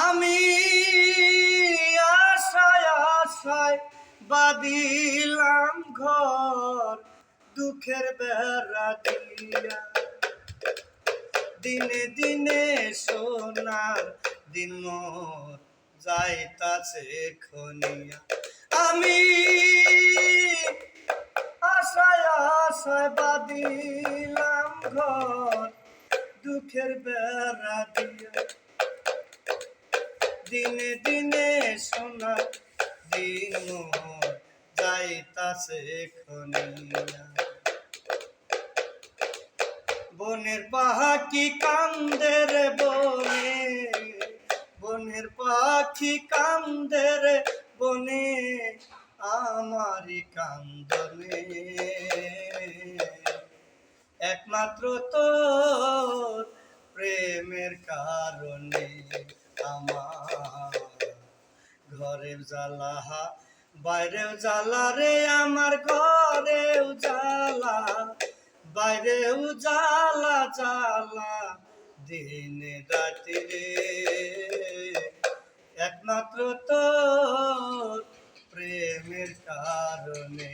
আমি আশায় আশায় বাঁধিলাম ঘর, দুঃখের বেড়া দিয়া। দিনে দিনে সোনার দিন মোর যাইতাছে খনিয়া। আমি আশায় আশায় বাঁধিলাম ঘর, দুঃখের বেড়া দিয়া। দিনে দিনে সোনার দিন মোর যাইতাছে খনিয়া। বনের পাখি কান্দে রে বনে, বনের পাখি কান্দে রে বনে, আমারি কান্দনে একমাত্র তোর প্রেমের কারণে। আমার ঘরের জ্বালা বাইরেও জ্বালা রে, আমার ঘরেও জ্বালা বাইরেও জ্বালা জ্বালা দিনে রাতে রে, একমাত্র তোর প্রেমের কারণে।